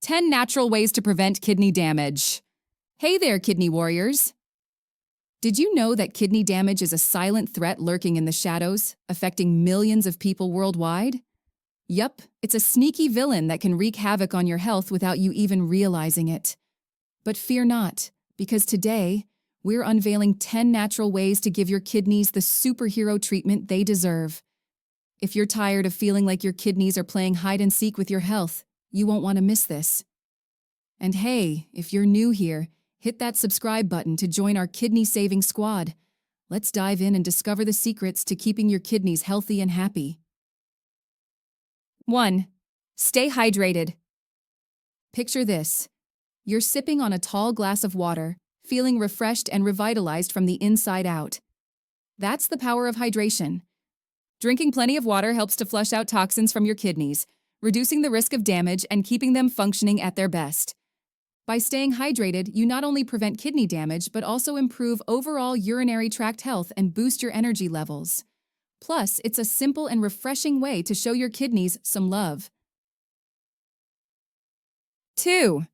10 natural ways to prevent kidney damage. Hey there, kidney warriors. Did you know that kidney damage is a silent threat lurking in the shadows, affecting millions of people worldwide? Yup, it's a sneaky villain that can wreak havoc on your health without you even realizing it. But fear not, because today, we're unveiling 10 natural ways to give your kidneys the superhero treatment they deserve. If you're tired of feeling like your kidneys are playing hide and seek with your health, you won't want to miss this. And hey, if you're new here, hit that subscribe button to join our kidney-saving squad. Let's dive in and discover the secrets to keeping your kidneys healthy and happy. 1. Stay hydrated. Picture this. You're sipping on a tall glass of water, feeling refreshed and revitalized from the inside out. That's the power of hydration. Drinking plenty of water helps to flush out toxins from your kidneys, reducing the risk of damage and keeping them functioning at their best. By staying hydrated, you not only prevent kidney damage, but also improve overall urinary tract health and boost your energy levels. Plus, it's a simple and refreshing way to show your kidneys some love. 2.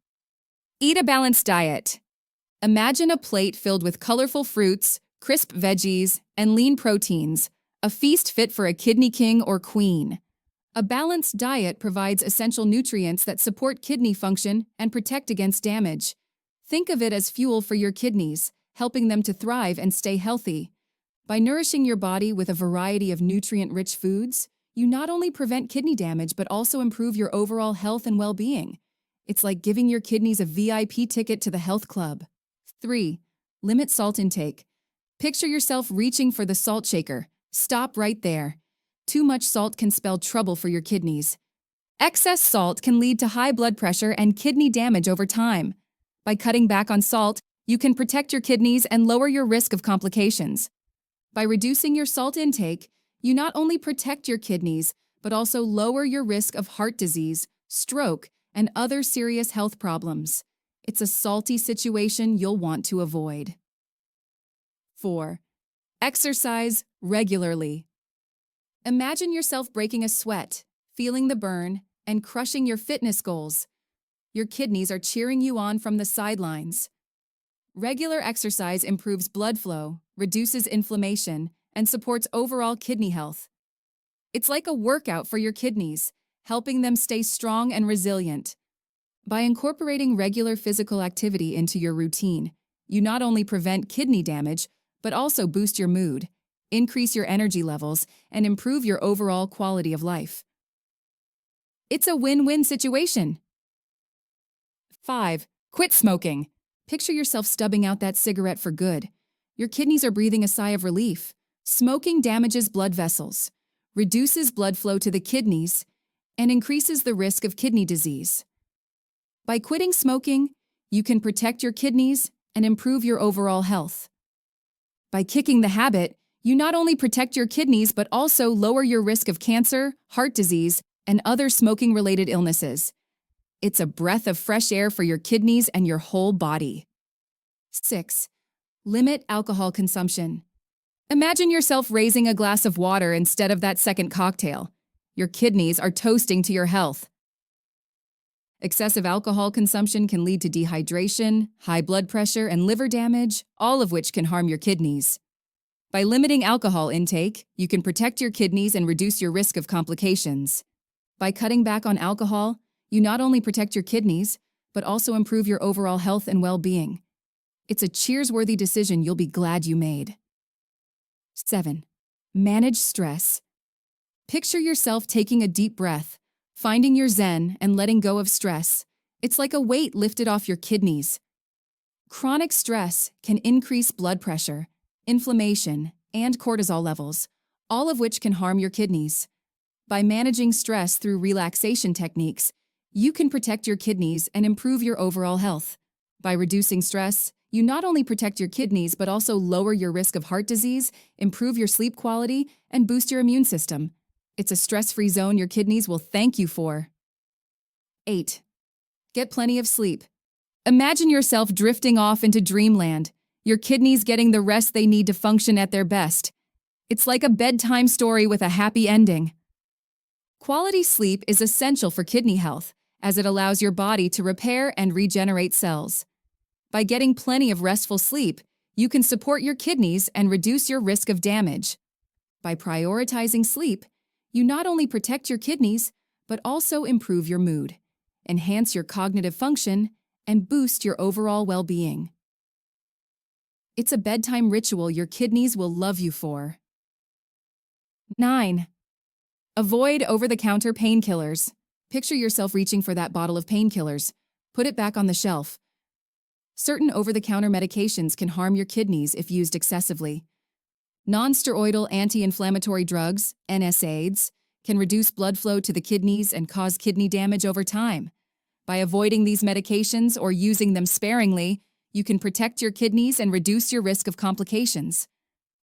Eat a balanced diet. Imagine a plate filled with colorful fruits, crisp veggies, and lean proteins, a feast fit for a kidney king or queen. A balanced diet provides essential nutrients that support kidney function and protect against damage. Think of it as fuel for your kidneys, helping them to thrive and stay healthy. By nourishing your body with a variety of nutrient-rich foods, you not only prevent kidney damage but also improve your overall health and well-being. It's like giving your kidneys a VIP ticket to the health club. 3. Limit salt intake. Picture yourself reaching for the salt shaker. Stop right there. Too much salt can spell trouble for your kidneys. Excess salt can lead to high blood pressure and kidney damage over time. By cutting back on salt, you can protect your kidneys and lower your risk of complications. By reducing your salt intake, you not only protect your kidneys, but also lower your risk of heart disease, stroke, and other serious health problems. It's a salty situation you'll want to avoid. 4. Exercise regularly. Imagine yourself breaking a sweat, feeling the burn, and crushing your fitness goals. Your kidneys are cheering you on from the sidelines. Regular exercise improves blood flow, reduces inflammation, and supports overall kidney health. It's like a workout for your kidneys, helping them stay strong and resilient. By incorporating regular physical activity into your routine, you not only prevent kidney damage, but also boost your mood, increase your energy levels, and improve your overall quality of life. It's a win-win situation. 5. Quit smoking. Picture yourself stubbing out that cigarette for good. Your kidneys are breathing a sigh of relief. Smoking damages blood vessels, reduces blood flow to the kidneys, and increases the risk of kidney disease. By quitting smoking, you can protect your kidneys and improve your overall health. By kicking the habit, you not only protect your kidneys but also lower your risk of cancer, heart disease, and other smoking-related illnesses. It's a breath of fresh air for your kidneys and your whole body. 6. Limit alcohol consumption. Imagine yourself raising a glass of water instead of that second cocktail. Your kidneys are toasting to your health. Excessive alcohol consumption can lead to dehydration, high blood pressure, and liver damage, all of which can harm your kidneys. By limiting alcohol intake, you can protect your kidneys and reduce your risk of complications. By cutting back on alcohol, you not only protect your kidneys, but also improve your overall health and well-being. It's a cheers-worthy decision you'll be glad you made. 7. Manage stress. Picture yourself taking a deep breath, finding your zen, and letting go of stress. It's like a weight lifted off your kidneys. Chronic stress can increase blood pressure, inflammation, and cortisol levels, all of which can harm your kidneys. By managing stress through relaxation techniques, you can protect your kidneys and improve your overall health. By reducing stress, you not only protect your kidneys but also lower your risk of heart disease, improve your sleep quality, and boost your immune system. It's a stress-free zone your kidneys will thank you for. 8. Get plenty of sleep. Imagine yourself drifting off into dreamland, your kidneys getting the rest they need to function at their best. It's like a bedtime story with a happy ending. Quality sleep is essential for kidney health, as it allows your body to repair and regenerate cells. By getting plenty of restful sleep, you can support your kidneys and reduce your risk of damage. By prioritizing sleep, you not only protect your kidneys, but also improve your mood, enhance your cognitive function, and boost your overall well-being. It's a bedtime ritual your kidneys will love you for. 9. Avoid over-the-counter painkillers. Picture yourself reaching for that bottle of painkillers. Put it back on the shelf. Certain over-the-counter medications can harm your kidneys if used excessively. Non-steroidal anti-inflammatory drugs, NSAIDs, can reduce blood flow to the kidneys and cause kidney damage over time. By avoiding these medications or using them sparingly, you can protect your kidneys and reduce your risk of complications.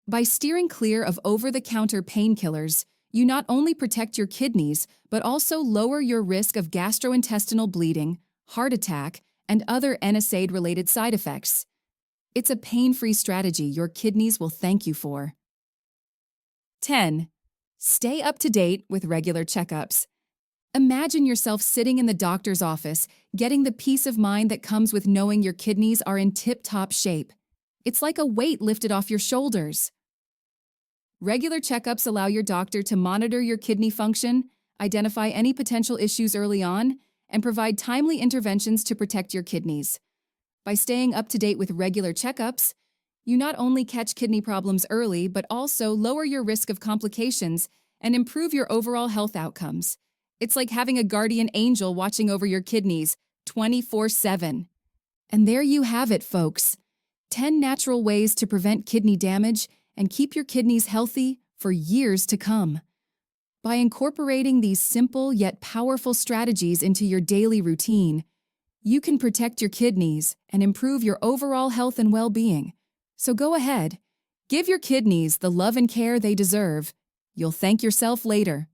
By steering clear of over-the-counter painkillers, you not only protect your kidneys, but also lower your risk of gastrointestinal bleeding, heart attack, and other NSAID-related side effects. It's a pain-free strategy your kidneys will thank you for. 10. Stay up to date with regular checkups. Imagine yourself sitting in the doctor's office, getting the peace of mind that comes with knowing your kidneys are in tip-top shape. It's like a weight lifted off your shoulders. Regular checkups allow your doctor to monitor your kidney function, identify any potential issues early on, and provide timely interventions to protect your kidneys. By staying up to date with regular checkups, you not only catch kidney problems early, but also lower your risk of complications and improve your overall health outcomes. It's like having a guardian angel watching over your kidneys 24/7. And there you have it, folks. 10 natural ways to prevent kidney damage and keep your kidneys healthy for years to come. By incorporating these simple yet powerful strategies into your daily routine, you can protect your kidneys and improve your overall health and well-being. So go ahead, give your kidneys the love and care they deserve. You'll thank yourself later.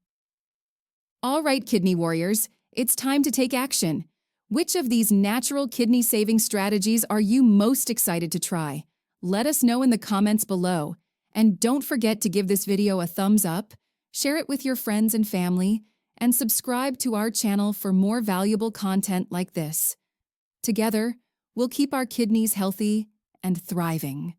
All right, kidney warriors, it's time to take action. Which of these natural kidney-saving strategies are you most excited to try? Let us know in the comments below. And don't forget to give this video a thumbs up, share it with your friends and family, and subscribe to our channel for more valuable content like this. Together, we'll keep our kidneys healthy and thriving.